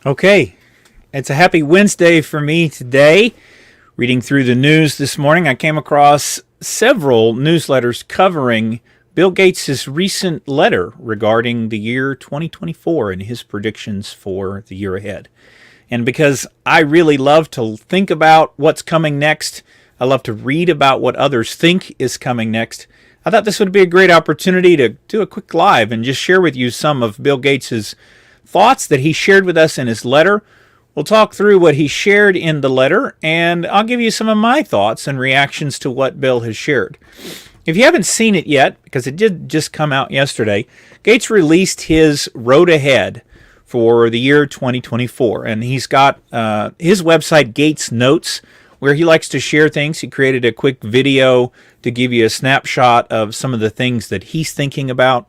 Okay, it's a happy Wednesday for me today. Reading through the news this morning, I came across several newsletters covering Bill Gates' recent letter regarding the year 2024 and his predictions for the year ahead. And because I really love to think about what's coming next, I love to read about what others think is coming next, I thought this would be a great opportunity to do a quick live and just share with you some of Bill Gates' thoughts that he shared with us in his letter. We'll talk through what he shared in the letter, and I'll give you some of my thoughts and reactions to what Bill has shared. If you haven't seen it yet, because it did just come out yesterday, Gates released his road ahead for the year 2024, and he's got his website, Gates Notes, where he likes to share things. He created a quick video to give you a snapshot of some of the things that he's thinking about.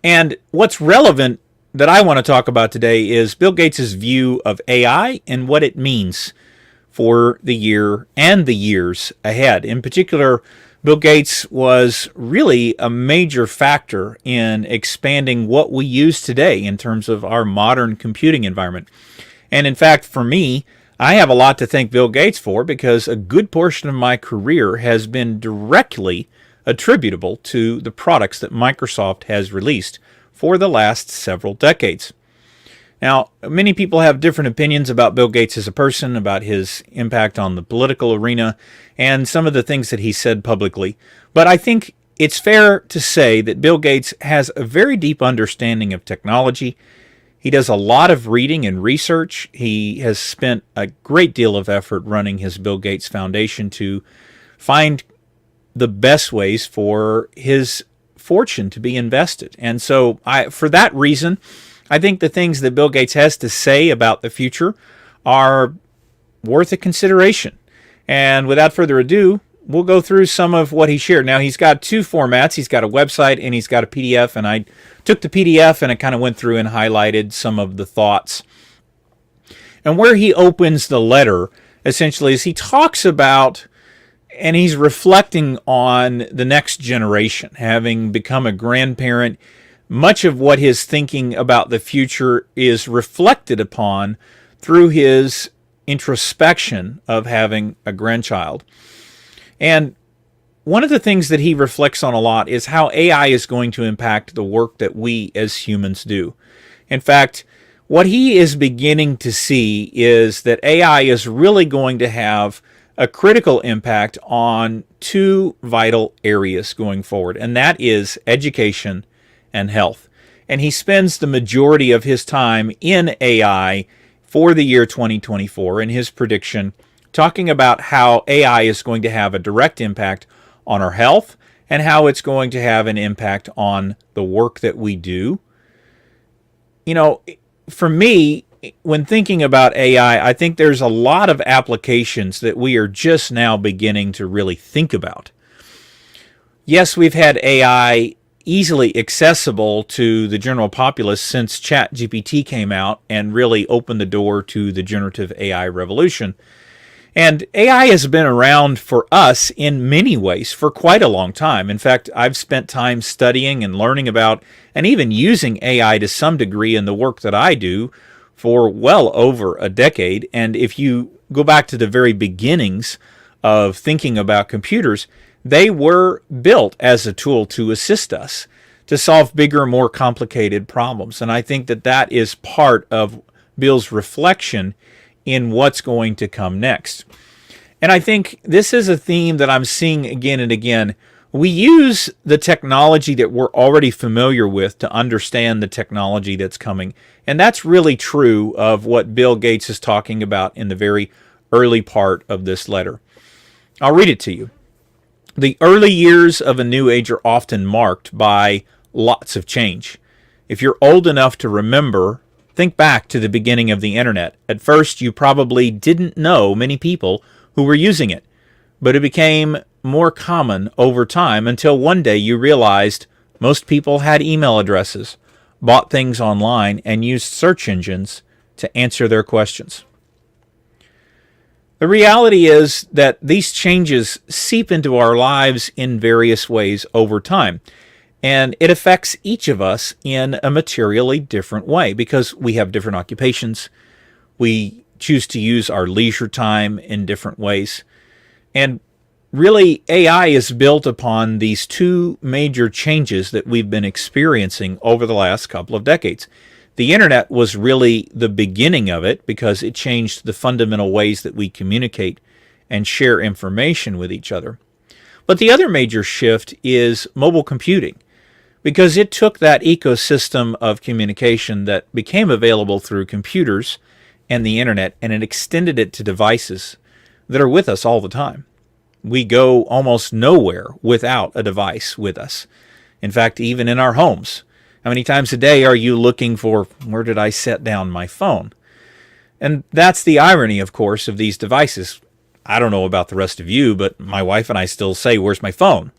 And what's relevant that I want to talk about today is Bill Gates' view of AI and what it means for the year and the years ahead. In particular, Bill Gates was really a major factor in expanding what we use today in terms of our modern computing environment. And in fact, for me, I have a lot to thank Bill Gates for, because a good portion of my career has been directly attributable to the products that Microsoft has released for the last several decades. Now, many people have different opinions about Bill Gates as a person, about his impact on the political arena, and some of the things that he said publicly. But I think it's fair to say that Bill Gates has a very deep understanding of technology. He does a lot of reading and research. He has spent a great deal of effort running his Bill Gates Foundation to find the best ways for his fortune to be invested. And so for that reason, I think the things that Bill Gates has to say about the future are worth a consideration. And without further ado, we'll go through some of what he shared. Now, he's got two formats. He's got a website and he's got a PDF. And I took the PDF and I kind of went through and highlighted some of the thoughts. And where he opens the letter, essentially, is he talks about, and he's reflecting on the next generation, having become a grandparent. Much of what his thinking about the future is reflected upon through his introspection of having a grandchild. And one of the things that he reflects on a lot is how AI is going to impact the work that we as humans do. In fact, what he is beginning to see is that AI is really going to have a critical impact on two vital areas going forward, and that is education and health. And he spends the majority of his time in AI for the year 2024 in his prediction, talking about how AI is going to have a direct impact on our health and how it's going to have an impact on the work that we do. You know, for me, when thinking about AI, I think there's a lot of applications that we are just now beginning to really think about. Yes, we've had AI easily accessible to the general populace since ChatGPT came out and really opened the door to the generative AI revolution. And AI has been around for us in many ways for quite a long time. In fact, I've spent time studying and learning about and even using AI to some degree in the work that I do for well over a decade. And if you go back to the very beginnings of thinking about computers, they were built as a tool to assist us to solve bigger, more complicated problems. And I think that that is part of Bill's reflection in what's going to come next. And I think this is a theme that I'm seeing again and again. We use the technology that we're already familiar with to understand the technology that's coming. And that's really true of what Bill Gates is talking about in the very early part of this letter. I'll read it to you. The early years of a new age are often marked by lots of change. If you're old enough to remember, think back to the beginning of the internet. At first, you probably didn't know many people who were using it, but it became more common over time until one day you realized most people had email addresses, bought things online, and used search engines to answer their questions. The reality is that these changes seep into our lives in various ways over time. And it affects each of us in a materially different way because we have different occupations. We choose to use our leisure time in different ways. And really, AI is built upon these two major changes that we've been experiencing over the last couple of decades. The internet was really the beginning of it because it changed the fundamental ways that we communicate and share information with each other. But the other major shift is mobile computing, because it took that ecosystem of communication that became available through computers and the internet, and it extended it to devices that are with us all the time. We go almost nowhere without a device with us. In fact, even in our homes, how many times a day are you looking for, where did I set down my phone? And that's the irony, of course, of these devices. I don't know about the rest of you, but my wife and I still say, where's my phone?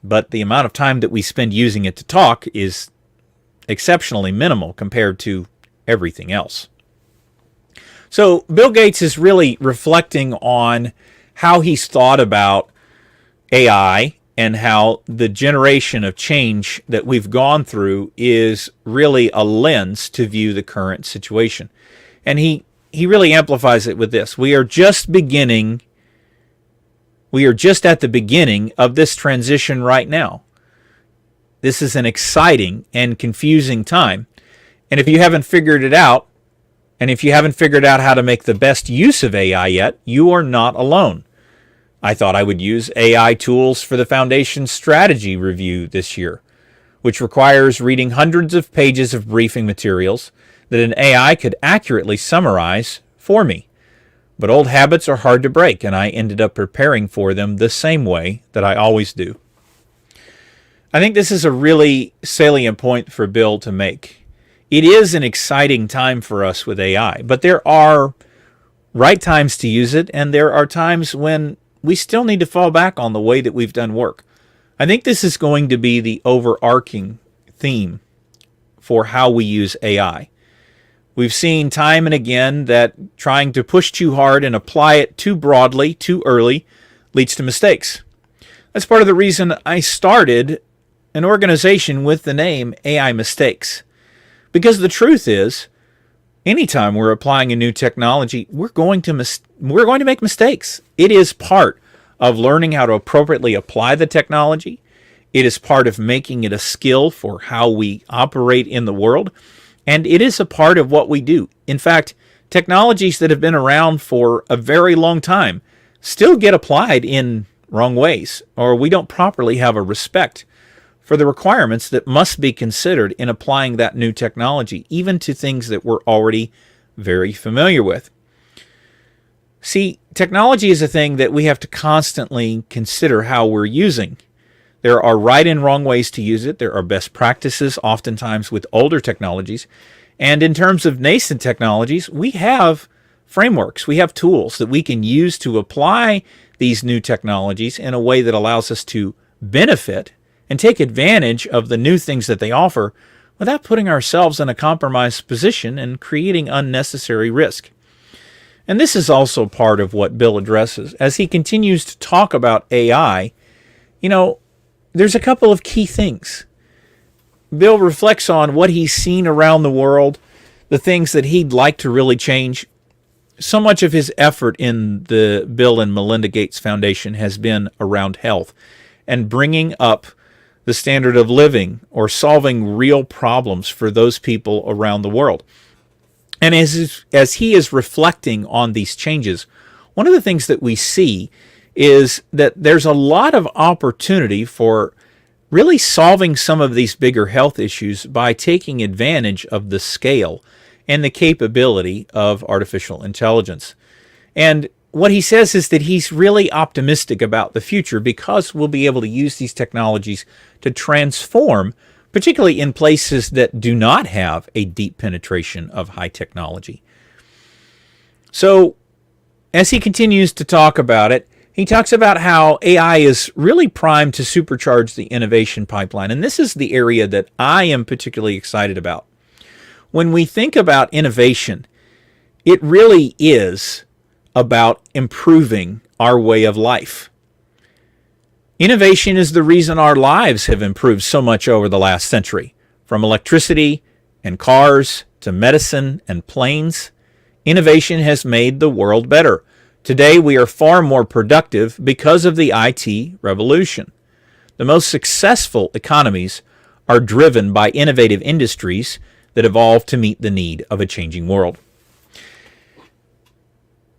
But the amount of time that we spend using it to talk is exceptionally minimal compared to everything else. So Bill Gates is really reflecting on how he's thought about AI and how the generation of change that we've gone through is really a lens to view the current situation. And he really amplifies it with this. We are just at the beginning of this transition right now. This is an exciting and confusing time. And if you haven't figured it out, and if you haven't figured out how to make the best use of AI yet, you are not alone. I thought I would use AI tools for the Foundation Strategy Review this year, which requires reading hundreds of pages of briefing materials that an AI could accurately summarize for me. But old habits are hard to break, and I ended up preparing for them the same way that I always do. I think this is a really salient point for Bill to make. It is an exciting time for us with AI, but there are right times to use it, and there are times when we still need to fall back on the way that we've done work. I think this is going to be the overarching theme for how we use AI. We've seen time and again that trying to push too hard and apply it too broadly, too early, leads to mistakes. That's part of the reason I started an organization with the name AI Mistakes. Because the truth is, anytime we're applying a new technology, we're going to make mistakes. It is part of learning how to appropriately apply the technology. It is part of making it a skill for how we operate in the world. And it is a part of what we do. In fact, technologies that have been around for a very long time still get applied in wrong ways, or we don't properly have a respect for the requirements that must be considered in applying that new technology, even to things that we're already very familiar with. See, technology is a thing that we have to constantly consider how we're using. There are right and wrong ways to use it. There are best practices, oftentimes with older technologies. And in terms of nascent technologies, we have frameworks, we have tools that we can use to apply these new technologies in a way that allows us to benefit and take advantage of the new things that they offer without putting ourselves in a compromised position and creating unnecessary risk. And this is also part of what Bill addresses. As he continues to talk about AI, there's a couple of key things. Bill reflects on what he's seen around the world, the things that he'd like to really change. So much of his effort in the Bill and Melinda Gates Foundation has been around health and bringing up the standard of living or solving real problems for those people around the world. And as he is reflecting on these changes, one of the things that we see is that there's a lot of opportunity for really solving some of these bigger health issues by taking advantage of the scale and the capability of artificial intelligence. And what he says is that he's really optimistic about the future because we'll be able to use these technologies to transform, particularly in places that do not have a deep penetration of high technology. So, as he continues to talk about it, he talks about how AI is really primed to supercharge the innovation pipeline. And this is the area that I am particularly excited about. When we think about innovation, it really is about improving our way of life. Innovation is the reason our lives have improved so much over the last century. From electricity and cars to medicine and planes, innovation has made the world better. Today, we are far more productive because of the IT revolution. The most successful economies are driven by innovative industries that evolve to meet the need of a changing world.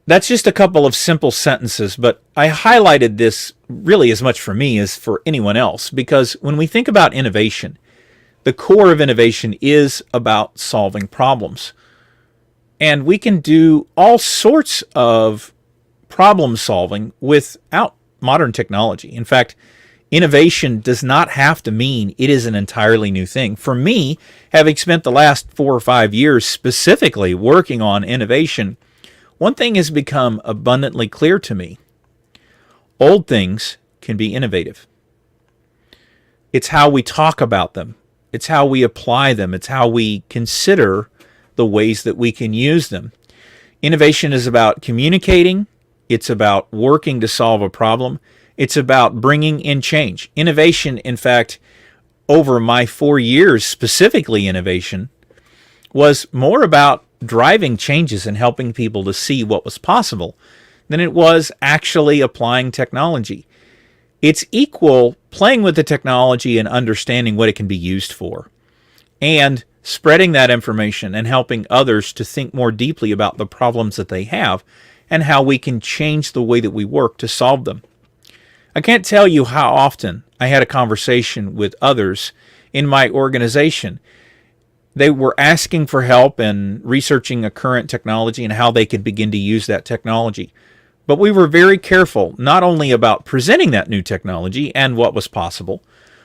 That's just a couple of simple sentences, but I highlighted this really as much for me as for anyone else, because when we think about innovation, the core of innovation is about solving problems. And we can do all sorts of problem solving without modern technology. In fact, innovation does not have to mean it is an entirely new thing. For me, having spent the last 4 or 5 years specifically working on innovation, one thing has become abundantly clear to me. Old things can be innovative. It's how we talk about them. It's how we apply them. It's how we consider the ways that we can use them. Innovation is about communicating. It's about working to solve a problem. It's about bringing in change. Innovation, in fact, over my 4 years, specifically innovation, was more about driving changes and helping people to see what was possible than it was actually applying technology. It's equal playing with the technology and understanding what it can be used for, and spreading that information and helping others to think more deeply about the problems that they have and how we can change the way that we work to solve them. I can't tell you how often I had a conversation with others in my organization. They were asking for help in researching a current technology and how they could begin to use that technology. But we were very careful not only about presenting that new technology and what was possible,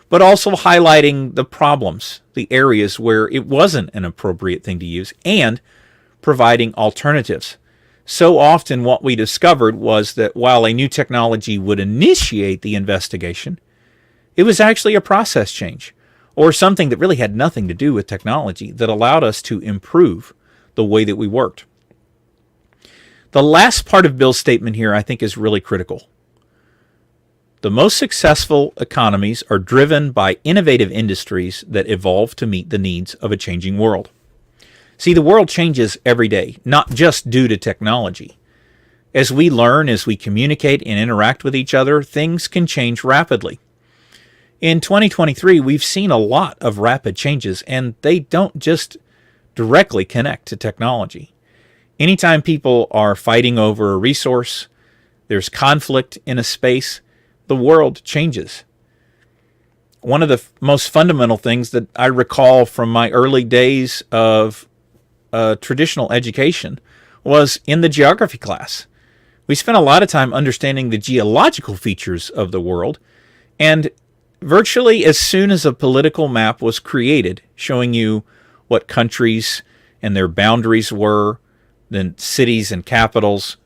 but also highlighting the problems, the areas where it wasn't an appropriate thing to use, and providing alternatives. So often what we discovered was that while a new technology would initiate the investigation, it was actually a process change, or something that really had nothing to do with technology that allowed us to improve the way that we worked. The last part of Bill's statement here I think is really critical. The most successful economies are driven by innovative industries that evolve to meet the needs of a changing world. See, the world changes every day, not just due to technology. As we learn, as we communicate and interact with each other, things can change rapidly. In 2023, we've seen a lot of rapid changes, and they don't just directly connect to technology. Anytime people are fighting over a resource, there's conflict in a space, the world changes. One of the most fundamental things that I recall from my early days of traditional education was in the geography class. We spent a lot of time understanding the geological features of the world, and virtually as soon as a political map was created showing you what countries and their boundaries were, then cities and capitals,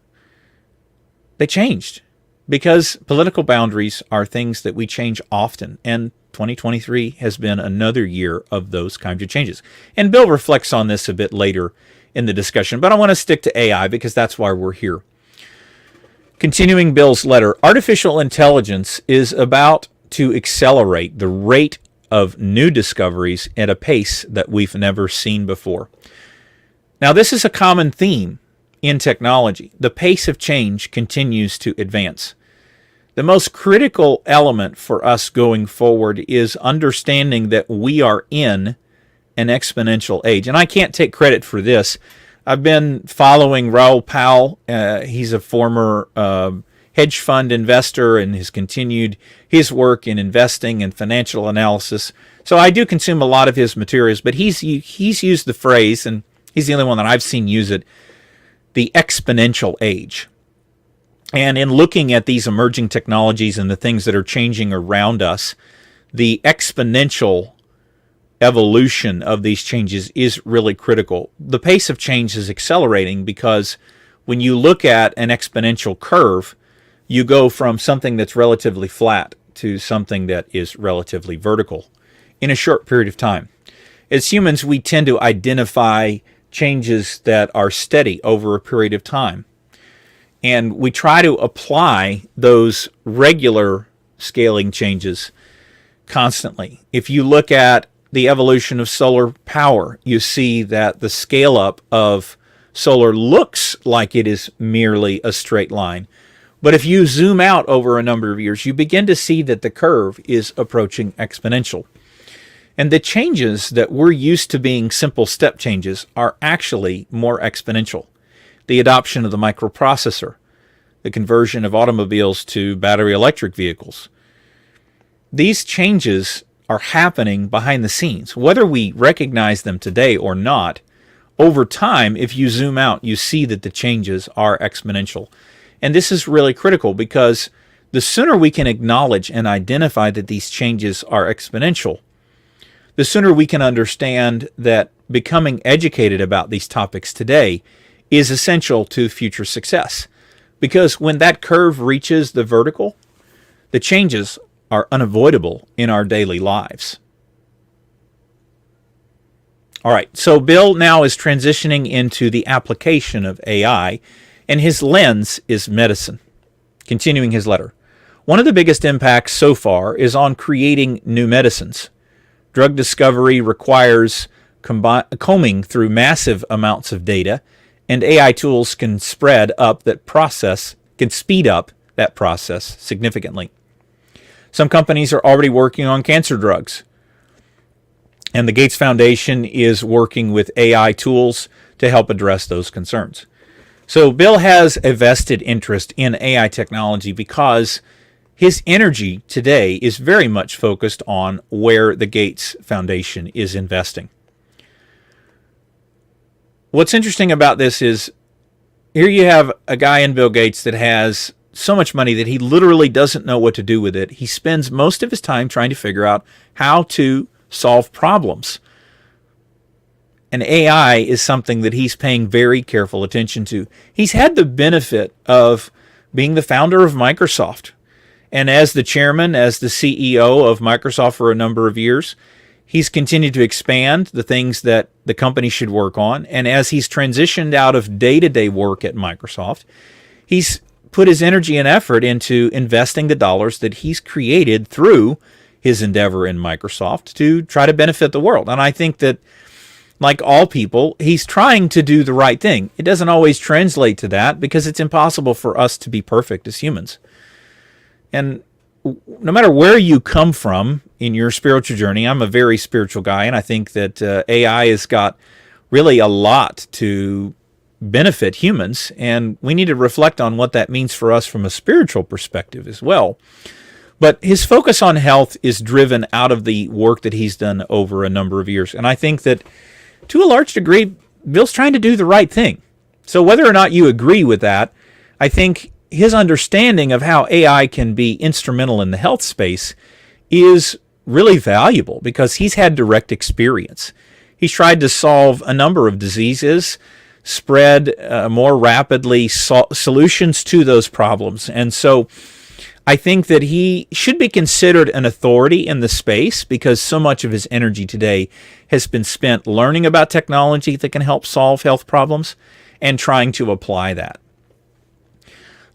they changed. Because political boundaries are things that we change often, and 2023 has been another year of those kinds of changes. And Bill reflects on this a bit later in the discussion, but I want to stick to AI because that's why we're here. Continuing Bill's letter, artificial intelligence is about to accelerate the rate of new discoveries at a pace that we've never seen before. Now, this is a common theme in technology. The pace of change continues to advance. The most critical element for us going forward is understanding that we are in an exponential age. And I can't take credit for this. I've been following Raoul Pal. He's a former hedge fund investor and has continued his work in investing and financial analysis. So I do consume a lot of his materials, but he's used the phrase, and he's the only one that I've seen use it, the exponential age. And in looking at these emerging technologies and the things that are changing around us, the exponential evolution of these changes is really critical. The pace of change is accelerating because when you look at an exponential curve, you go from something that's relatively flat to something that is relatively vertical in a short period of time. As humans, we tend to identify changes that are steady over a period of time. And we try to apply those regular scaling changes constantly. If you look at the evolution of solar power, you see that the scale up of solar looks like it is merely a straight line. But if you zoom out over a number of years, you begin to see that the curve is approaching exponential. And the changes that we're used to being simple step changes are actually more exponential. The adoption of the microprocessor, the conversion of automobiles to battery electric vehicles. These changes are happening behind the scenes. Whether we recognize them today or not, over time, if you zoom out, you see that the changes are exponential. And this is really critical because the sooner we can acknowledge and identify that these changes are exponential, the sooner we can understand that becoming educated about these topics today is essential to future success. Because when that curve reaches the vertical, the changes are unavoidable in our daily lives. All right, so Bill now is transitioning into the application of AI, and his lens is medicine. Continuing his letter. One of the biggest impacts so far is on creating new medicines. Drug discovery requires combing through massive amounts of data, and AI tools can speed up that process significantly. Some companies are already working on cancer drugs, and the Gates Foundation is working with AI tools to help address those concerns. So Bill has a vested interest in AI technology because his energy today is very much focused on where the Gates Foundation is investing. What's interesting about this is here you have a guy in Bill Gates that has so much money that he literally doesn't know what to do with it. He spends most of his time trying to figure out how to solve problems. And AI is something that he's paying very careful attention to. He's had the benefit of being the founder of Microsoft. And as the chairman, as the CEO of Microsoft for a number of years, he's continued to expand the things that the company should work on. And as he's transitioned out of day-to-day work at Microsoft, he's put his energy and effort into investing the dollars that he's created through his endeavor in Microsoft to try to benefit the world. And I think that, like all people, he's trying to do the right thing. It doesn't always translate to that because it's impossible for us to be perfect as humans. And no matter where you come from in your spiritual journey, I'm a very spiritual guy, and I think that AI has got really a lot to benefit humans, and we need to reflect on what that means for us from a spiritual perspective as well. But his focus on health is driven out of the work that he's done over a number of years, and I think that to a large degree, Bill's trying to do the right thing. So whether or not you agree with that, I think his understanding of how AI can be instrumental in the health space is really valuable because he's had direct experience. He's tried to solve a number of diseases, spread more rapidly solutions to those problems. And so I think that he should be considered an authority in the space because so much of his energy today has been spent learning about technology that can help solve health problems and trying to apply that.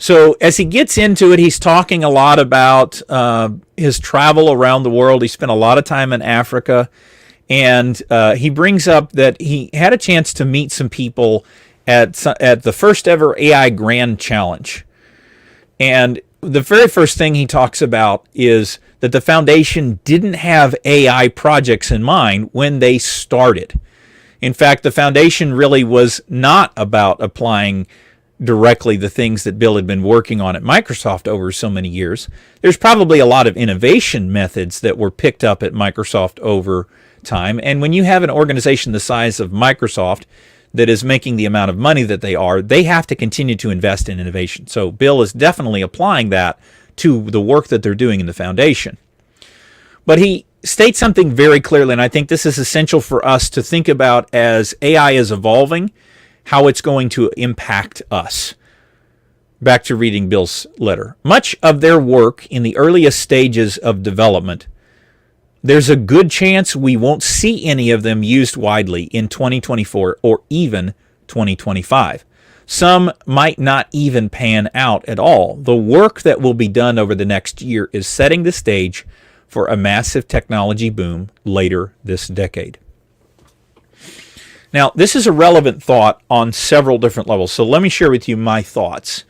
So as he gets into it, he's talking a lot about his travel around the world. He spent a lot of time in Africa. And he brings up that he had a chance to meet some people at the first ever AI Grand Challenge. And the very first thing he talks about is that the foundation didn't have AI projects in mind when they started. In fact, the foundation really was not about applying directly the things that Bill had been working on at Microsoft over so many years. There's probably a lot of innovation methods that were picked up at Microsoft over time. And when you have an organization the size of Microsoft that is making the amount of money that they have to continue to invest in innovation. So Bill is definitely applying that to the work that they're doing in the foundation. But he states something very clearly, and I think this is essential for us to think about as AI is evolving, how it's going to impact us. Back to reading Bill's letter. Much of their work in the earliest stages of development, there's a good chance we won't see any of them used widely in 2024 or even 2025. Some might not even pan out at all. The work that will be done over the next year is setting the stage for a massive technology boom later this decade. Now, this is a relevant thought on several different levels, so let me share with you my thoughts.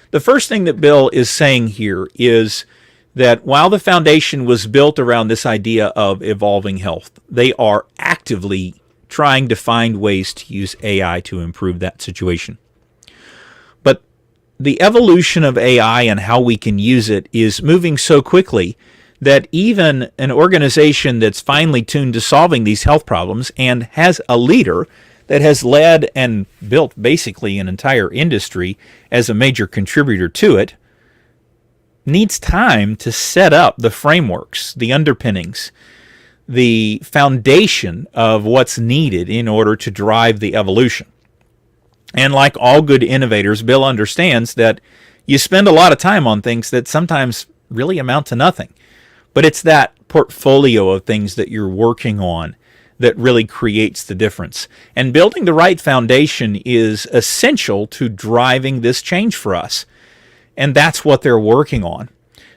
The first thing that Bill is saying here is that while the foundation was built around this idea of evolving health, they are actively trying to find ways to use AI to improve that situation. But the evolution of AI and how we can use it is moving so quickly that even an organization that's finely tuned to solving these health problems and has a leader that has led and built basically an entire industry as a major contributor to it needs time to set up the frameworks, the underpinnings, the foundation of what's needed in order to drive the evolution. And like all good innovators, Bill understands that you spend a lot of time on things that sometimes really amount to nothing. But it's that portfolio of things that you're working on that really creates the difference. And building the right foundation is essential to driving this change for us. And that's what they're working on.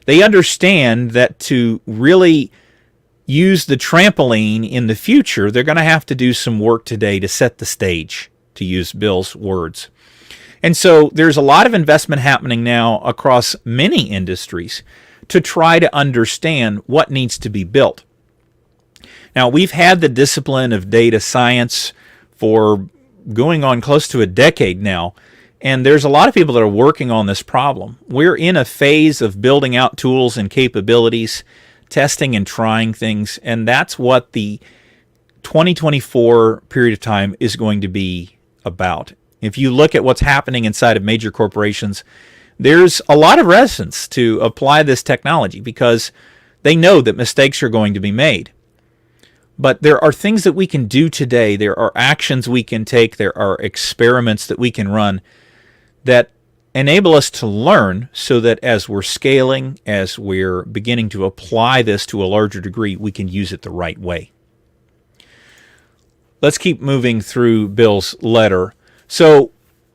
They understand that to really use the trampoline in the future, they're going to have to do some work today to set the stage, to use Bill's words. And so there's a lot of investment happening now across many industries to try to understand what needs to be built. Now, we've had the discipline of data science for going on close to a decade now, and there's a lot of people that are working on this problem. We're in a phase of building out tools and capabilities, testing and trying things, and that's what the 2024 period of time is going to be about. If you look at what's happening inside of major corporations, there's a lot of reticence to apply this technology because they know that mistakes are going to be made. But there are things that we can do today. There are actions we can take. There are experiments that we can run that enable us to learn so that as we're scaling, as we're beginning to apply this to a larger degree, we can use it the right way. Let's keep moving through Bill's letter. So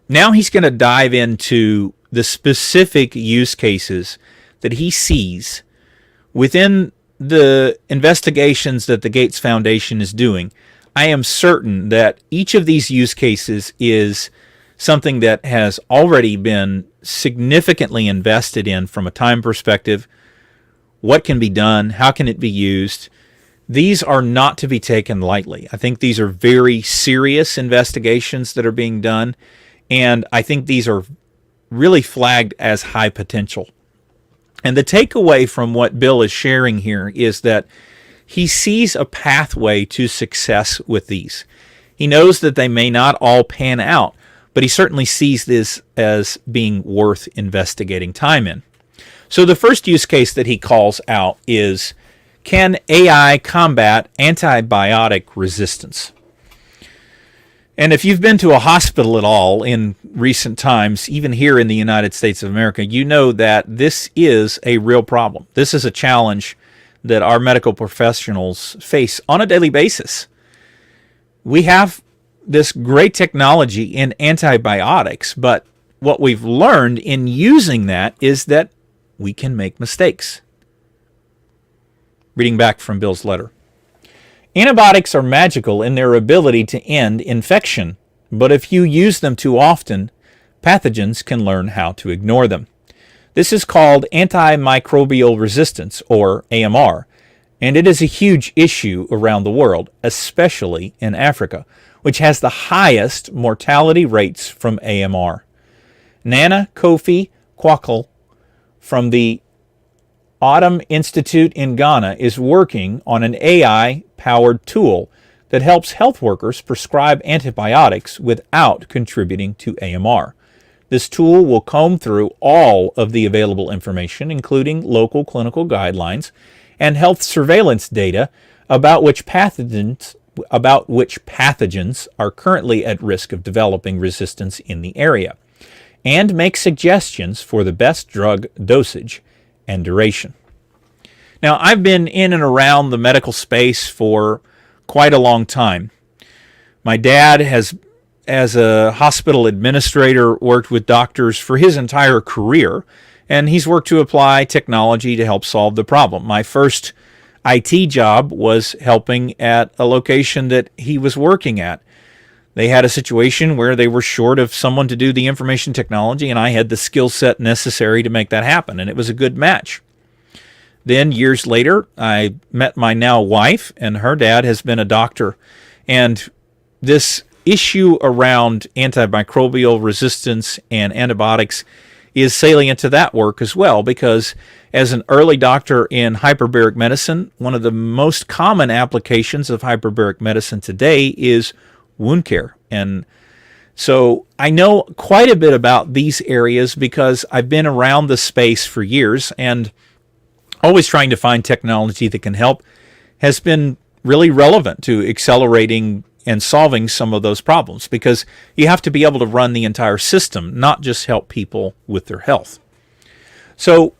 now he's going to dive into the specific use cases that he sees within the investigations that the Gates Foundation is doing. I am certain that each of these use cases is something that has already been significantly invested in from a time perspective. What can be done? How can it be used? These are not to be taken lightly. I think these are very serious investigations that are being done, and I think these are really flagged as high potential. And the takeaway from what Bill is sharing here is that he sees a pathway to success with these. He knows that they may not all pan out, but he certainly sees this as being worth investigating time in. So the first use case that he calls out is, can AI combat antibiotic resistance? And if you've been to a hospital at all in recent times, even here in the United States of America, you know that this is a real problem. This is a challenge that our medical professionals face on a daily basis. We have this great technology in antibiotics, but what we've learned in using that is that we can make mistakes. Reading back from Bill's letter. Antibiotics are magical in their ability to end infection, but if you use them too often, pathogens can learn how to ignore them. This is called antimicrobial resistance, or AMR, and it is a huge issue around the world, especially in Africa, which has the highest mortality rates from AMR. Nana Kofi Kwaku from the Autumn Institute in Ghana is working on an AI-powered tool that helps health workers prescribe antibiotics without contributing to AMR. This tool will comb through all of the available information, including local clinical guidelines and health surveillance data about which pathogens are currently at risk of developing resistance in the area, and make suggestions for the best drug dosage and duration. Now, I've been in and around the medical space for quite a long time. My dad has as a hospital administrator, worked with doctors for his entire career, and he's worked to apply technology to help solve the problem. My first IT job was helping at a location that he was working at. They had a situation where they were short of someone to do the information technology, and I had the skill set necessary to make that happen, and it was a good match. Then years later, I met my now wife, and her dad has been a doctor. And this issue around antimicrobial resistance and antibiotics is salient to that work as well, because as an early doctor in hyperbaric medicine, one of the most common applications of hyperbaric medicine today is wound care. And so I know quite a bit about these areas because I've been around the space for years, and always trying to find technology that can help has been really relevant to accelerating and solving some of those problems, because you have to be able to run the entire system, not just help people with their health. So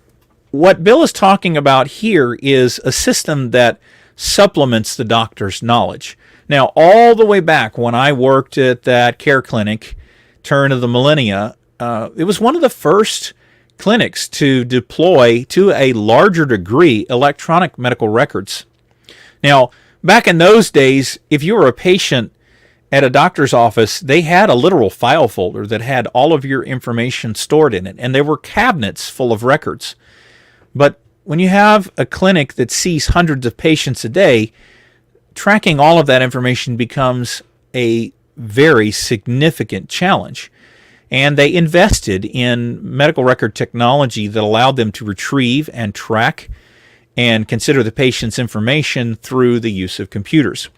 what Bill is talking about here is a system that supplements the doctor's knowledge. Now, all the way back when I worked at that care clinic, turn of the millennia, it was one of the first clinics to deploy, to a larger degree, electronic medical records. Now, back in those days, if you were a patient at a doctor's office, they had a literal file folder that had all of your information stored in it, and there were cabinets full of records. But when you have a clinic that sees hundreds of patients a day, tracking all of that information becomes a very significant challenge. And they invested in medical record technology that allowed them to retrieve and track and consider the patient's information through the use of computers.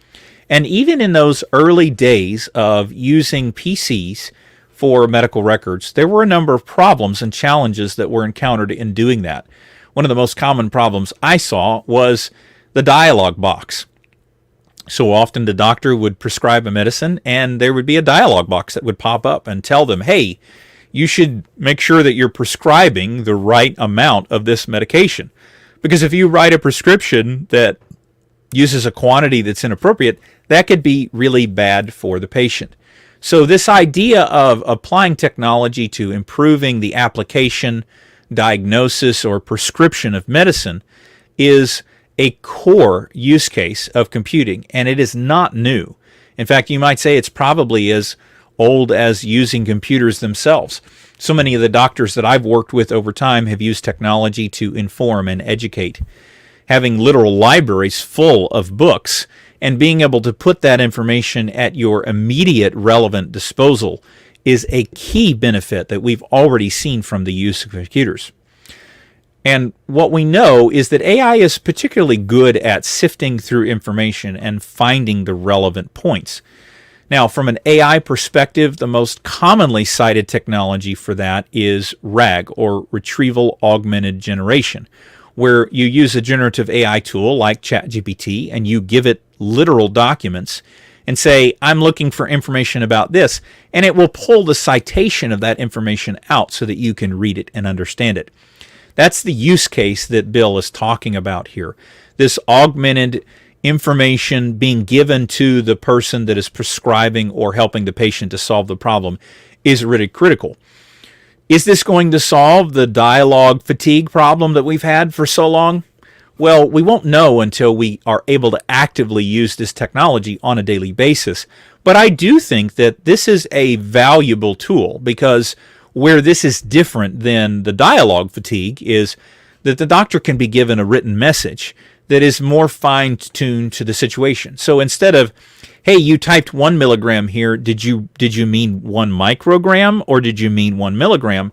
And even in those early days of using PCs for medical records, there were a number of problems and challenges that were encountered in doing that. One of the most common problems I saw was the dialog box. So often the doctor would prescribe a medicine and there would be a dialog box that would pop up and tell them, hey, you should make sure that you're prescribing the right amount of this medication. Because if you write a prescription that uses a quantity that's inappropriate, that could be really bad for the patient. So this idea of applying technology to improving the application, diagnosis, or prescription of medicine is a core use case of computing, and it is not new. In fact, you might say it's probably as old as using computers themselves. So many of the doctors that I've worked with over time have used technology to inform and educate. Having literal libraries full of books and being able to put that information at your immediate relevant disposal is a key benefit that we've already seen from the use of computers. And what we know is that AI is particularly good at sifting through information and finding the relevant points. Now, from an AI perspective, the most commonly cited technology for that is RAG, or Retrieval Augmented Generation, where you use a generative AI tool like ChatGPT and you give it literal documents and say, I'm looking for information about this, and it will pull the citation of that information out so that you can read it and understand it. That's the use case that Bill is talking about here. This augmented information being given to the person that is prescribing or helping the patient to solve the problem is really critical. Is this going to solve the dialogue fatigue problem that we've had for so long? Well, we won't know until we are able to actively use this technology on a daily basis. But I do think that this is a valuable tool, because where this is different than the dialogue fatigue is that the doctor can be given a written message that is more fine-tuned to the situation. So instead of, hey, you typed 1 milligram here, did you mean 1 microgram or did you mean 1 milligram?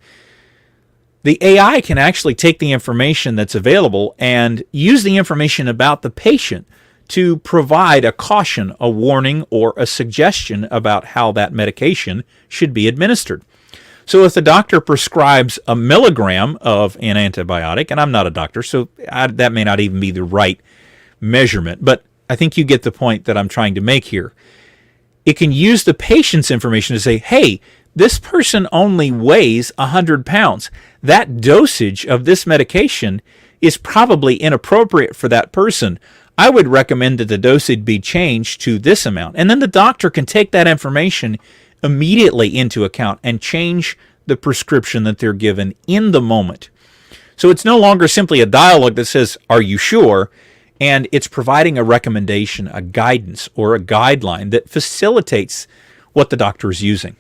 The AI can actually take the information that's available and use the information about the patient to provide a caution, a warning, or a suggestion about how that medication should be administered. So if the doctor prescribes a milligram of an antibiotic, and I'm not a doctor, so that may not even be the right measurement, but I think you get the point that I'm trying to make here. It can use the patient's information to say, hey, this person only weighs 100 pounds. That dosage of this medication is probably inappropriate for that person. I would recommend that the dosage be changed to this amount. And then the doctor can take that information, immediately into account and change the prescription that they're given in the moment. So it's no longer simply a dialogue that says, "Are you sure?" And it's providing a recommendation, a guidance, or a guideline that facilitates what the doctor is using.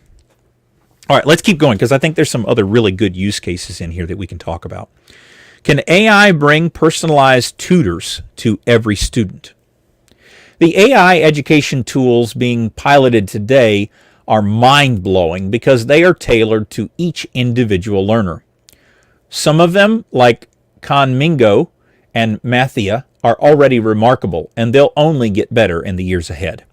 All right, let's keep going because I think there's some other really good use cases in here that we can talk about. Can AI bring personalized tutors to every student? The AI education tools being piloted today are mind-blowing because they are tailored to each individual learner. Some of them, like Conmingo and Mathia, are already remarkable, and they'll only get better in the years ahead.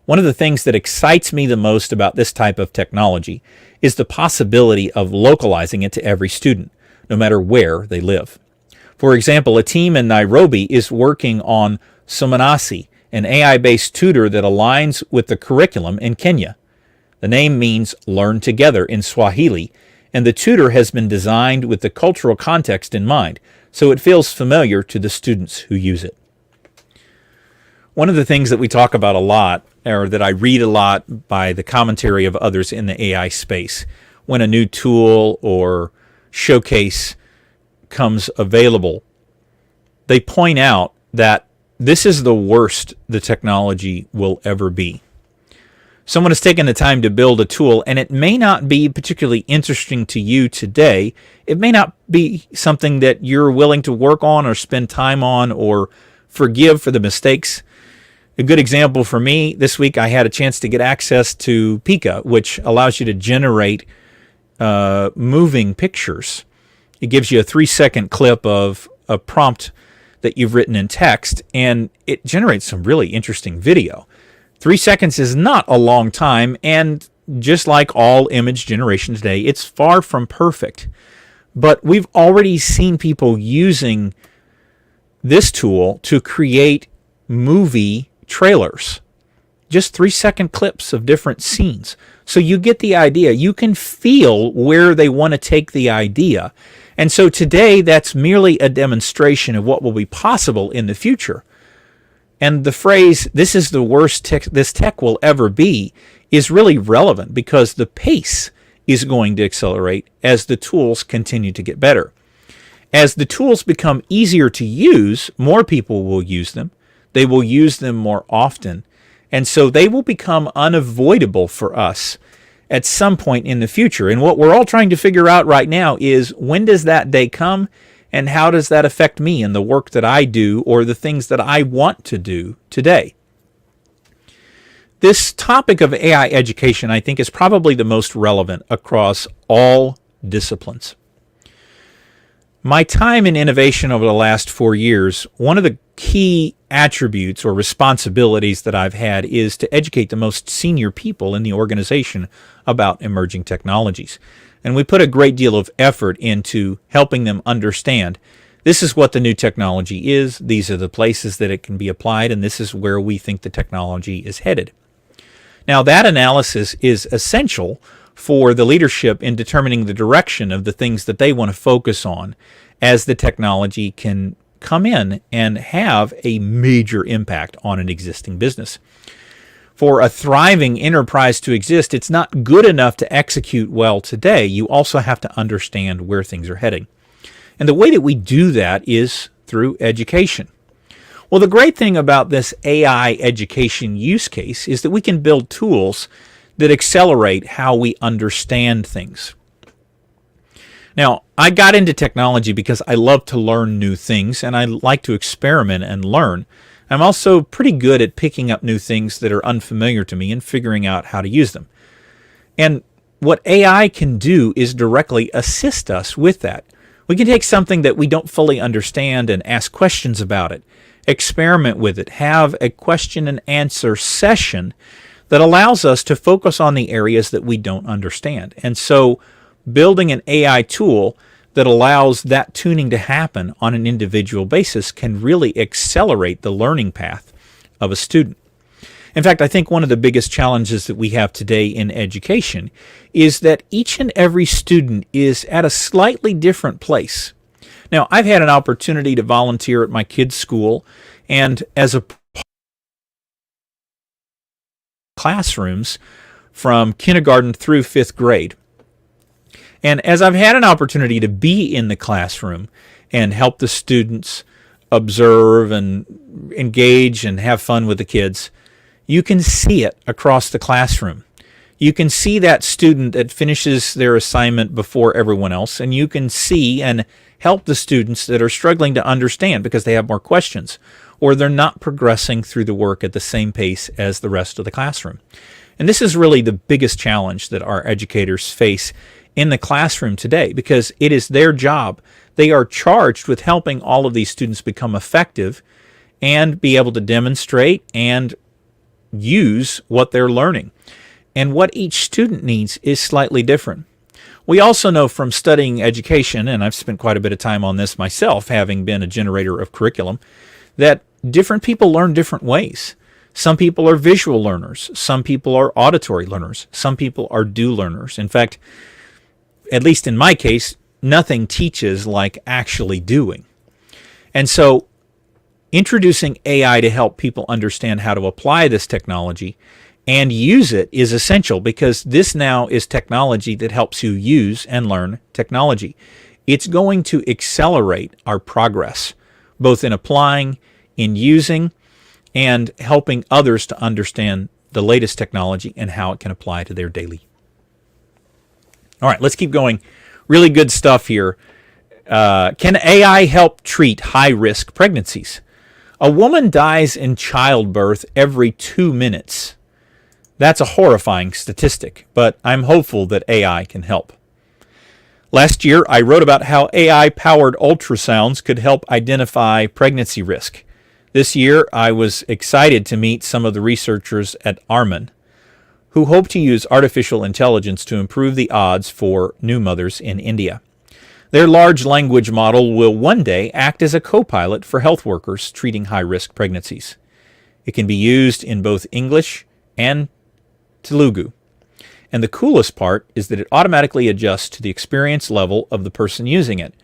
One of the things that excites me the most about this type of technology is the possibility of localizing it to every student, no matter where they live. For example, a team in Nairobi is working on Somanasi, an AI-based tutor that aligns with the curriculum in Kenya. The name means learn together in Swahili, and the tutor has been designed with the cultural context in mind, so it feels familiar to the students who use it. One of the things that we talk about a lot, or that I read a lot by the commentary of others in the AI space, when a new tool or showcase comes available, they point out that this is the worst the technology will ever be. Someone has taken the time to build a tool, and it may not be particularly interesting to you today. It may not be something that you're willing to work on or spend time on or forgive for the mistakes. A good example for me, this week I had a chance to get access to Pika, which allows you to generate moving pictures. It gives you a 3-second clip of a prompt that you've written in text, and it generates some really interesting video. 3 seconds is not a long time, and just like all image generation today, it's far from perfect. But we've already seen people using this tool to create movie trailers. Just 3-second clips of different scenes. So you get the idea. You can feel where they want to take the idea. And so today, that's merely a demonstration of what will be possible in the future. And the phrase, "this is the worst this tech will ever be," is really relevant because the pace is going to accelerate as the tools continue to get better. As the tools become easier to use, more people will use them. They will use them more often. And so they will become unavoidable for us at some point in the future. And what we're all trying to figure out right now is, when does that day come? And how does that affect me and the work that I do or the things that I want to do today? This topic of AI education, I think, is probably the most relevant across all disciplines. My time in innovation over the last 4 years, one of the key attributes or responsibilities that I've had is to educate the most senior people in the organization about emerging technologies. And we put a great deal of effort into helping them understand, this is what the new technology is, these are the places that it can be applied, and this is where we think the technology is headed. Now, that analysis is essential for the leadership in determining the direction of the things that they want to focus on as the technology can come in and have a major impact on an existing business. For a thriving enterprise to exist, it's not good enough to execute well today. You also have to understand where things are heading. And the way that we do that is through education. Well, the great thing about this AI education use case is that we can build tools that accelerate how we understand things. Now, I got into technology because I love to learn new things and I like to experiment and learn. I'm also pretty good at picking up new things that are unfamiliar to me and figuring out how to use them. And what AI can do is directly assist us with that. We can take something that we don't fully understand and ask questions about it, experiment with it, have a question and answer session that allows us to focus on the areas that we don't understand. And so building an AI tool that allows that tuning to happen on an individual basis can really accelerate the learning path of a student. In fact, I think one of the biggest challenges that we have today in education is that each and every student is at a slightly different place. Now, I've had an opportunity to volunteer at my kids' school, and as a classrooms from kindergarten through 5th grade. And as I've had an opportunity to be in the classroom and help the students observe and engage and have fun with the kids, you can see it across the classroom. You can see that student that finishes their assignment before everyone else, and you can see and help the students that are struggling to understand because they have more questions, or they're not progressing through the work at the same pace as the rest of the classroom. And this is really the biggest challenge that our educators face in the classroom today, because it is their job. They are charged with helping all of these students become effective and be able to demonstrate and use what they're learning. And what each student needs is slightly different. We also know from studying education, and I've spent quite a bit of time on this myself, having been a generator of curriculum, that different people learn different ways. Some people are visual learners. Some people are auditory learners. Some people are do learners. In fact, at least in my case, nothing teaches like actually doing. And so introducing AI to help people understand how to apply this technology and use it is essential, because this now is technology that helps you use and learn technology. It's going to accelerate our progress, both in applying, in using, and helping others to understand the latest technology and how it can apply to their daily. All right, let's keep going. Really good stuff here. Can AI help treat high-risk pregnancies? A woman dies in childbirth every 2 minutes. That's a horrifying statistic, but I'm hopeful that AI can help. Last year, I wrote about how AI-powered ultrasounds could help identify pregnancy risk. This year, I was excited to meet some of the researchers at Arman, who hope to use artificial intelligence to improve the odds for new mothers in India. Their large language model will one day act as a co-pilot for health workers treating high-risk pregnancies. It can be used in both English and Telugu. And the coolest part is that it automatically adjusts to the experience level of the person using it,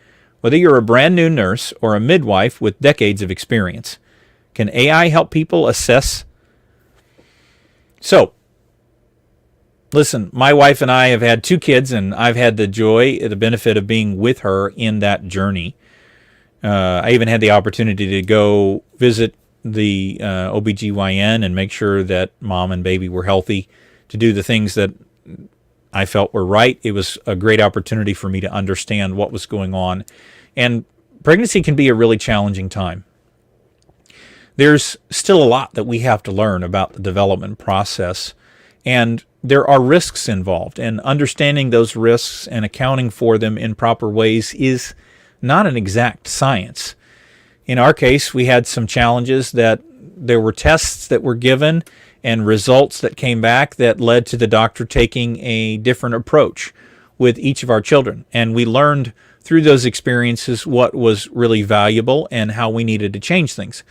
whether you're a brand new nurse or a midwife with decades of experience. Can AI help people assess? So, listen, my wife and I have had 2 kids, and I've had the joy, the benefit of being with her in that journey. I even had the opportunity to go visit the OBGYN and make sure that mom and baby were healthy, to do the things that I felt were right. It was a great opportunity for me to understand what was going on. And pregnancy can be a really challenging time. There's still a lot that we have to learn about the development process, and there are risks involved, and understanding those risks and accounting for them in proper ways is not an exact science. In our case, we had some challenges that there were tests that were given and results that came back that led to the doctor taking a different approach with each of our children. And we learned through those experiences what was really valuable and how we needed to change things.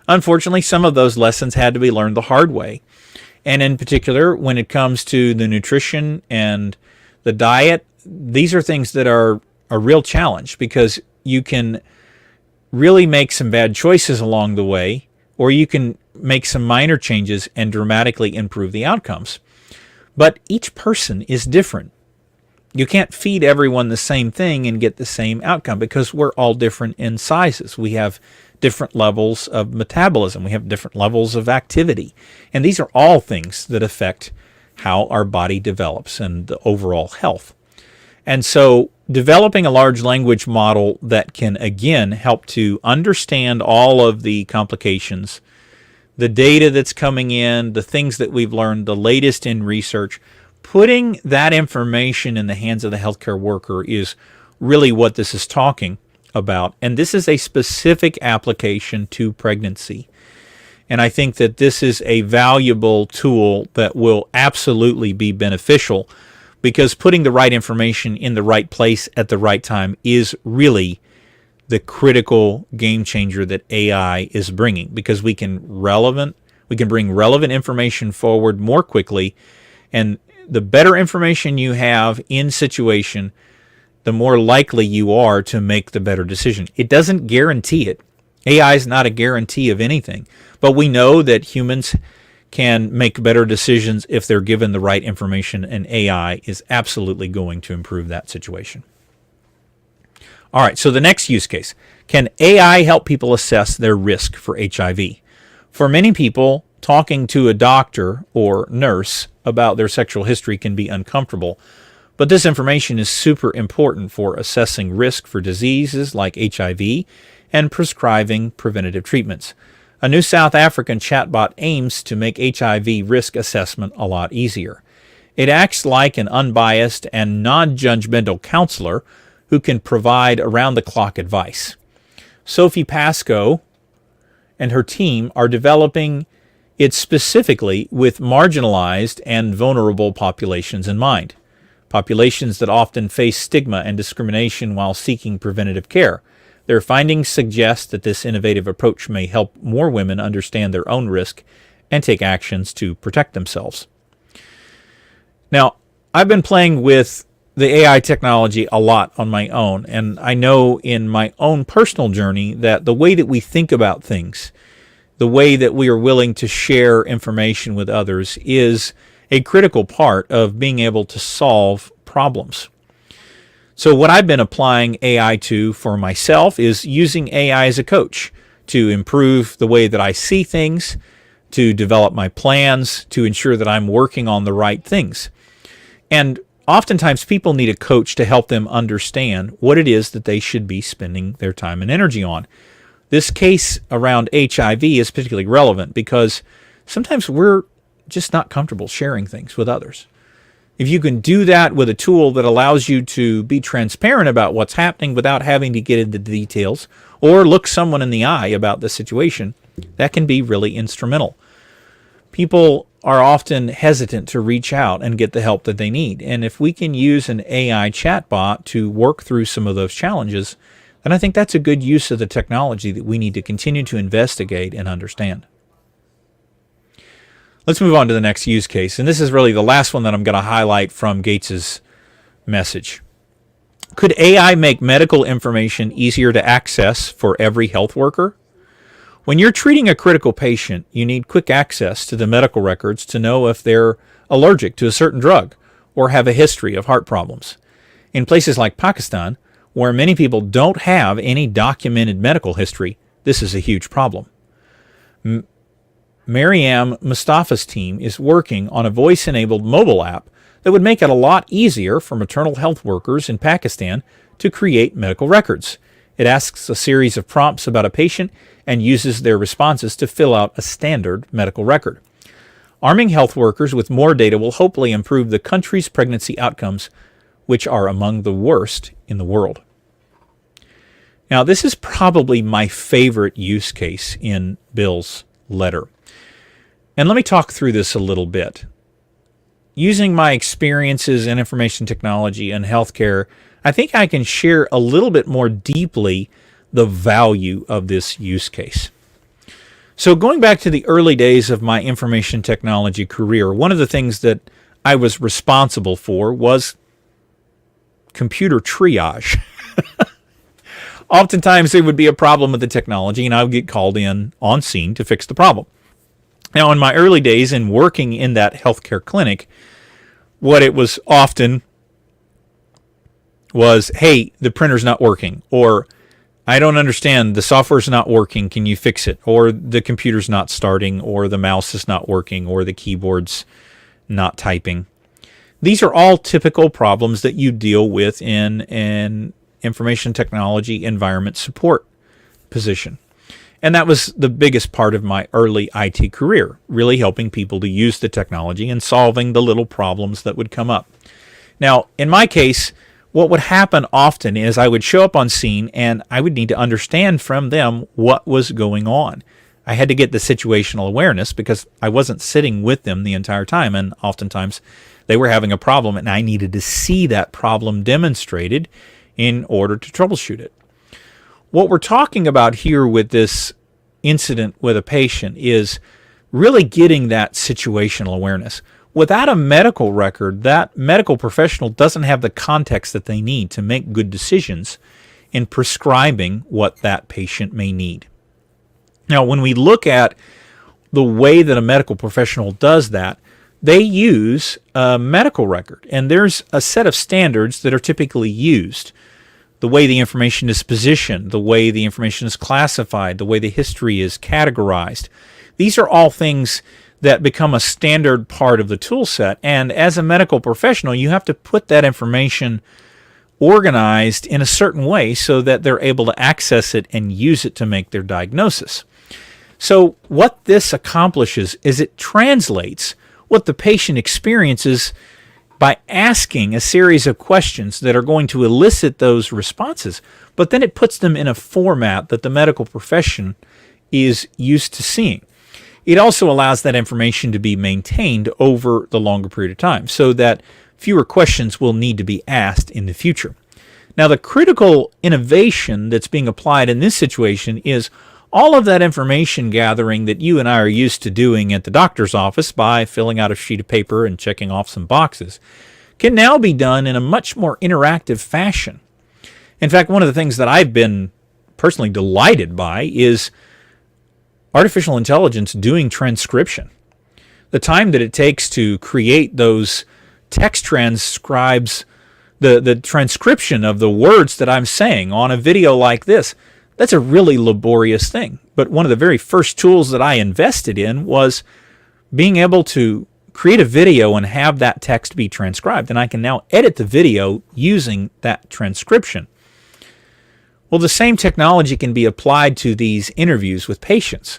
Unfortunately, some of those lessons had to be learned the hard way. And in particular, when it comes to the nutrition and the diet, these are things that are a real challenge, because you can really make some bad choices along the way, or you can make some minor changes and dramatically improve the outcomes. But each person is different. You can't feed everyone the same thing and get the same outcome, because we're all different in sizes. We have different levels of metabolism. We have different levels of activity. And these are all things that affect how our body develops and the overall health. And so developing a large language model that can, again, help to understand all of the complications, the data that's coming in, the things that we've learned, the latest in research, putting that information in the hands of the healthcare worker is really what this is talking about. And this is a specific application to pregnancy. And I think that this is a valuable tool that will absolutely be beneficial, because putting the right information in the right place at the right time is really the critical game changer that AI is bringing, because we can bring relevant information forward more quickly, and the better information you have in situation, the more likely you are to make the better decision. It doesn't guarantee it. AI is not a guarantee of anything, but we know that humans can make better decisions if they're given the right information, and AI is absolutely going to improve that situation. All right, so the next use case. Can AI help people assess their risk for HIV? For many people, talking to a doctor or nurse about their sexual history can be uncomfortable, but this information is super important for assessing risk for diseases like HIV and prescribing preventative treatments. A new South African chatbot aims to make HIV risk assessment a lot easier. It acts like an unbiased and non-judgmental counselor who can provide around-the-clock advice. Sophie Pascoe and her team are developing it specifically with marginalized and vulnerable populations in mind, populations that often face stigma and discrimination while seeking preventative care. Their findings suggest that this innovative approach may help more women understand their own risk and take actions to protect themselves. Now, I've been playing with the AI technology a lot on my own, and I know in my own personal journey that the way that we think about things, the way that we are willing to share information with others is a critical part of being able to solve problems. So what I've been applying AI to for myself is using AI as a coach to improve the way that I see things, to develop my plans, to ensure that I'm working on the right things. And oftentimes people need a coach to help them understand what it is that they should be spending their time and energy on. This case around HIV is particularly relevant because sometimes we're just not comfortable sharing things with others. If you can do that with a tool that allows you to be transparent about what's happening without having to get into the details or look someone in the eye about the situation, that can be really instrumental. People are often hesitant to reach out and get the help that they need. And if we can use an AI chatbot to work through some of those challenges, then I think that's a good use of the technology that we need to continue to investigate and understand. Let's move on to the next use case, and this is really the last one that I'm going to highlight from Gates's message. Could AI make medical information easier to access for every health worker? When you're treating a critical patient, you need quick access to the medical records to know if they're allergic to a certain drug or have a history of heart problems. In places like Pakistan, where many people don't have any documented medical history, this is a huge problem. Mariam Mustafa's team is working on a voice-enabled mobile app that would make it a lot easier for maternal health workers in Pakistan to create medical records. It asks a series of prompts about a patient and uses their responses to fill out a standard medical record. Arming health workers with more data will hopefully improve the country's pregnancy outcomes, which are among the worst in the world. Now, this is probably my favorite use case in Bill's letter. And let me talk through this a little bit. Using my experiences in information technology and healthcare, I think I can share a little bit more deeply the value of this use case. So going back to the early days of my information technology career, one of the things that I was responsible for was computer triage. Oftentimes there would be a problem with the technology and I would get called in on scene to fix the problem. Now, in my early days in working in that healthcare clinic, what it was often was, hey, the printer's not working, or I don't understand, the software's not working, can you fix it? Or the computer's not starting, or the mouse is not working, or the keyboard's not typing. These are all typical problems that you deal with in an information technology environment support position. And that was the biggest part of my early IT career, really helping people to use the technology and solving the little problems that would come up. Now, in my case, what would happen often is I would show up on scene and I would need to understand from them what was going on. I had to get the situational awareness because I wasn't sitting with them the entire time, and oftentimes they were having a problem and I needed to see that problem demonstrated in order to troubleshoot it. What we're talking about here with this incident with a patient is really getting that situational awareness. Without a medical record, that medical professional doesn't have the context that they need to make good decisions in prescribing what that patient may need. Now, when we look at the way that a medical professional does that, they use a medical record. And there's a set of standards that are typically used. The way the information is positioned, the way the information is classified, the way the history is categorized. These are all things that become a standard part of the tool set. And as a medical professional, you have to put that information organized in a certain way so that they're able to access it and use it to make their diagnosis. So what this accomplishes is it translates what the patient experiences by asking a series of questions that are going to elicit those responses, but then it puts them in a format that the medical profession is used to seeing. It also allows that information to be maintained over the longer period of time so that fewer questions will need to be asked in the future. Now, the critical innovation that's being applied in this situation is all of that information gathering that you and I are used to doing at the doctor's office by filling out a sheet of paper and checking off some boxes can now be done in a much more interactive fashion. In fact, one of the things that I've been personally delighted by is artificial intelligence doing transcription. The time that it takes to create those text transcribes, the transcription of the words that I'm saying on a video like this, that's a really laborious thing. But one of the very first tools that I invested in was being able to create a video and have that text be transcribed. And I can now edit the video using that transcription. Well, the same technology can be applied to these interviews with patients.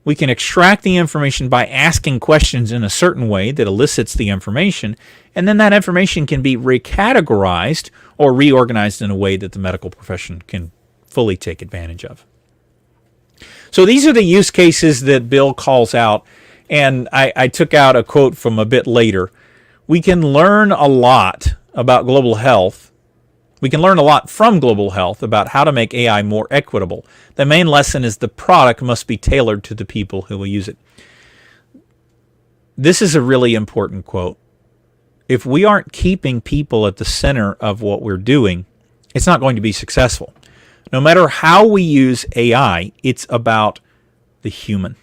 We can extract the information by asking questions in a certain way that elicits the information, and then that information can be recategorized or reorganized in a way that the medical profession can fully take advantage of. So these are the use cases that Bill calls out, and I took out a quote from a bit later. We can learn a lot about global health. We can learn a lot from global health about how to make AI more equitable. The main lesson is the product must be tailored to the people who will use it. This is a really important quote. If we aren't keeping people at the center of what we're doing, it's not going to be successful. No matter how we use AI, it's about the human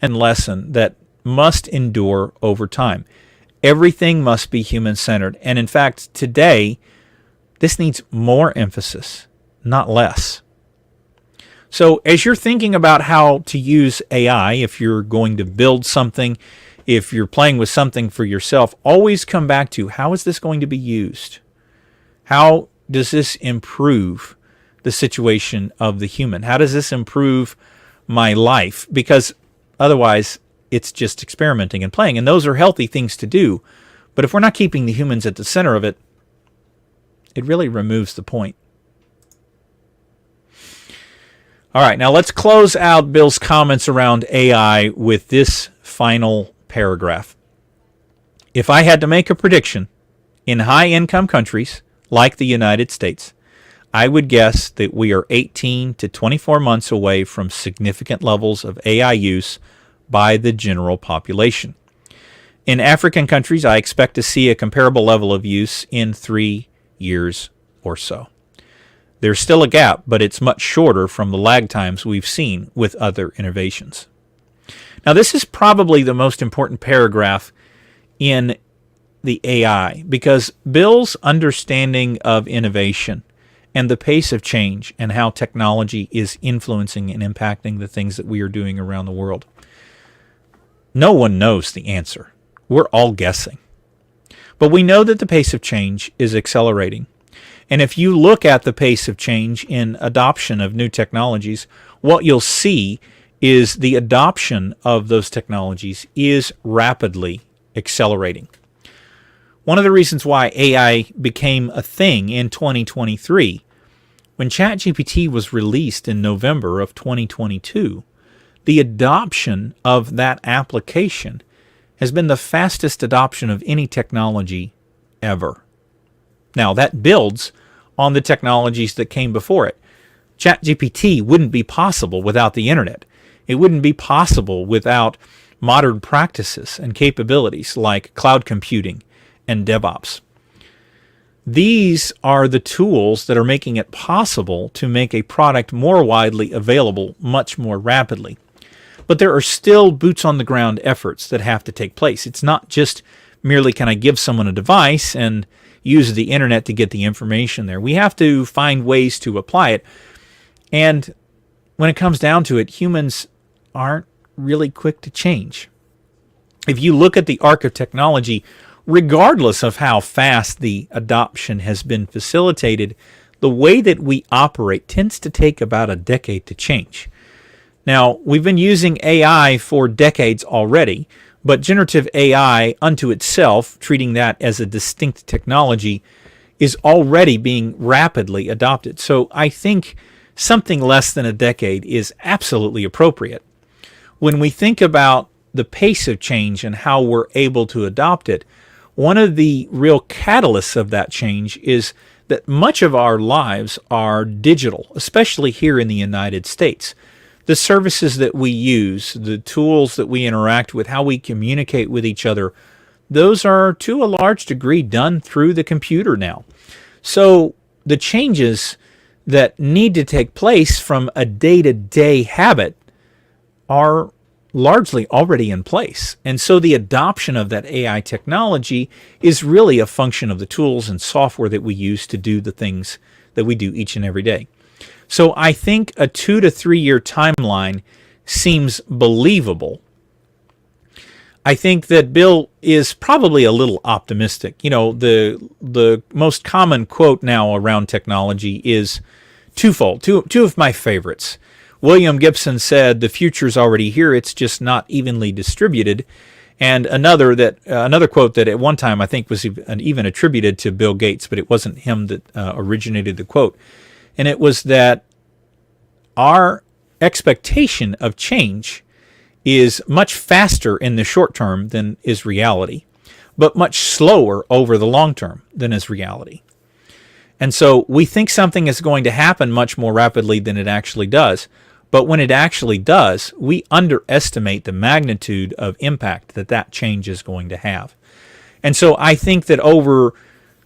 and lesson that must endure over time. Everything must be human-centered. And in fact, today, this needs more emphasis, not less. So as you're thinking about how to use AI, if you're going to build something, if you're playing with something for yourself, always come back to how is this going to be used? How does this improve the situation of the human? How does this improve my life? Because otherwise, it's just experimenting and playing. And those are healthy things to do. But if we're not keeping the humans at the center of it, it really removes the point. All right, now let's close out Bill's comments around AI with this final paragraph. If I had to make a prediction, in high-income countries like the United States, I would guess that we are 18 to 24 months away from significant levels of AI use by the general population. In African countries, I expect to see a comparable level of use in 3 years or so. There's still a gap, but it's much shorter from the lag times we've seen with other innovations. Now, this is probably the most important paragraph in the AI because Bill's understanding of innovation and the pace of change and how technology is influencing and impacting the things that we are doing around the world. No one knows the answer. We're all guessing. But we know that the pace of change is accelerating. And if you look at the pace of change in adoption of new technologies, what you'll see is the adoption of those technologies is rapidly accelerating. One of the reasons why AI became a thing in 2023, when ChatGPT was released in November of 2022, the adoption of that application has been the fastest adoption of any technology ever. Now, that builds on the technologies that came before it. ChatGPT wouldn't be possible without the internet. It wouldn't be possible without modern practices and capabilities like cloud computing and DevOps. These are the tools that are making it possible to make a product more widely available much more rapidly. But there are still boots on the ground efforts that have to take place. It's not just merely can I give someone a device and use the internet to get the information there. We have to find ways to apply it. And when it comes down to it, humans aren't really quick to change. If you look at the arc of technology, regardless of how fast the adoption has been facilitated, the way that we operate tends to take about a decade to change. Now, we've been using AI for decades already, but generative AI unto itself, treating that as a distinct technology, is already being rapidly adopted. So I think something less than a decade is absolutely appropriate. When we think about the pace of change and how we're able to adopt it, one of the real catalysts of that change is that much of our lives are digital, especially here in the United States. The services that we use, the tools that we interact with, how we communicate with each other, those are to a large degree done through the computer now. So the changes that need to take place from a day-to-day habit are largely already in place. And so the adoption of that AI technology is really a function of the tools and software that we use to do the things that we do each and every day. So I think a 2 to 3 year timeline seems believable. I think that Bill is probably a little optimistic. You know, the most common quote now around technology is twofold. Two of my favorites. William Gibson said, "The future's already here, it's just not evenly distributed." And another quote that at one time I think was even attributed to Bill Gates, but it wasn't him that originated the quote. And it was that our expectation of change is much faster in the short term than is reality, but much slower over the long term than is reality. And so we think something is going to happen much more rapidly than it actually does. But when it actually does, we underestimate the magnitude of impact that that change is going to have. And so I think that over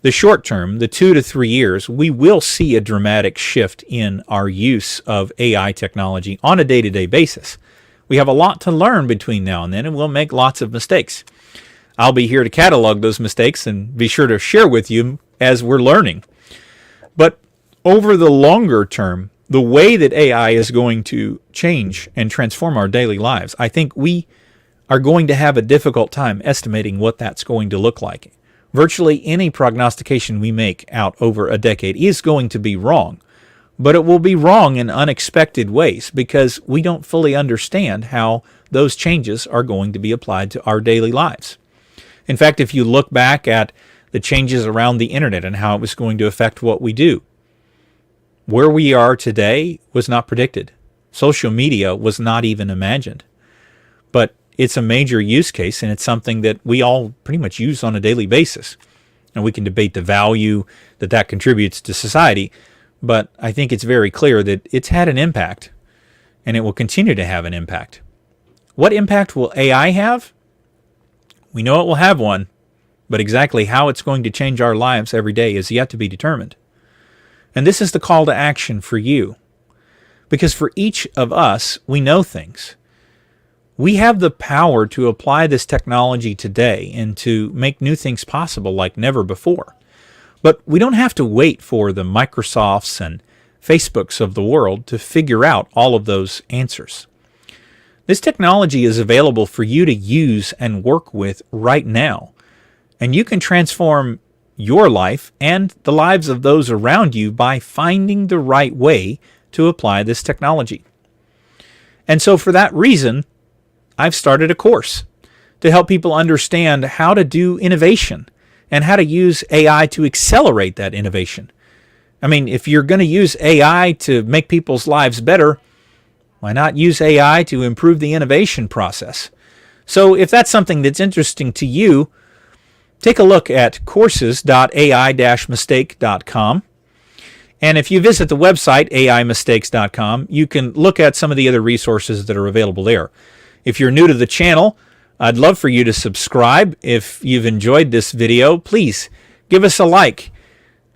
the short term, the 2 to 3 years, we will see a dramatic shift in our use of AI technology on a day-to-day basis. We have a lot to learn between now and then, and we'll make lots of mistakes. I'll be here to catalog those mistakes and be sure to share with you as we're learning. But over the longer term, the way that AI is going to change and transform our daily lives, I think we are going to have a difficult time estimating what that's going to look like. Virtually any prognostication we make out over a decade is going to be wrong, but it will be wrong in unexpected ways because we don't fully understand how those changes are going to be applied to our daily lives. In fact, if you look back at the changes around the internet and how it was going to affect what we do, where we are today was not predicted. Social media was not even imagined. But it's a major use case, and it's something that we all pretty much use on a daily basis. And we can debate the value that that contributes to society, but I think it's very clear that it's had an impact, and it will continue to have an impact. What impact will AI have? We know it will have one, but exactly how it's going to change our lives every day is yet to be determined. And this is the call to action for you. Because for each of us, we know things. We have the power to apply this technology today and to make new things possible like never before. But we don't have to wait for the Microsofts and Facebooks of the world to figure out all of those answers. This technology is available for you to use and work with right now. And you can transform your life and the lives of those around you by finding the right way to apply this technology. And so for that reason, I've started a course to help people understand how to do innovation and how to use AI to accelerate that innovation. I mean, if you're going to use AI to make people's lives better, why not use AI to improve the innovation process? So if that's something that's interesting to you, take a look at courses.ai-mistake.com. And if you visit the website, aimistakes.com, you can look at some of the other resources that are available there. If you're new to the channel, I'd love for you to subscribe. If you've enjoyed this video, please give us a like.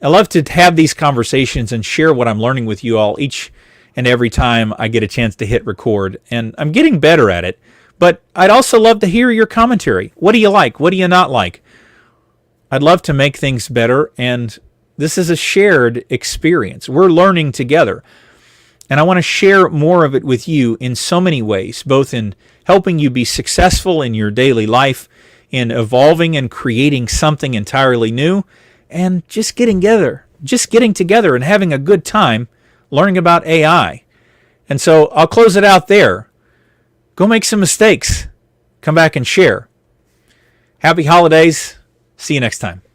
I love to have these conversations and share what I'm learning with you all each and every time I get a chance to hit record, and I'm getting better at it. But I'd also love to hear your commentary. What do you like? What do you not like? I'd love to make things better, and this is a shared experience. We're learning together. And I want to share more of it with you in so many ways, both in helping you be successful in your daily life, in evolving and creating something entirely new, and just getting together and having a good time learning about AI. And so I'll close it out there. Go make some mistakes. Come back and share. Happy holidays. See you next time.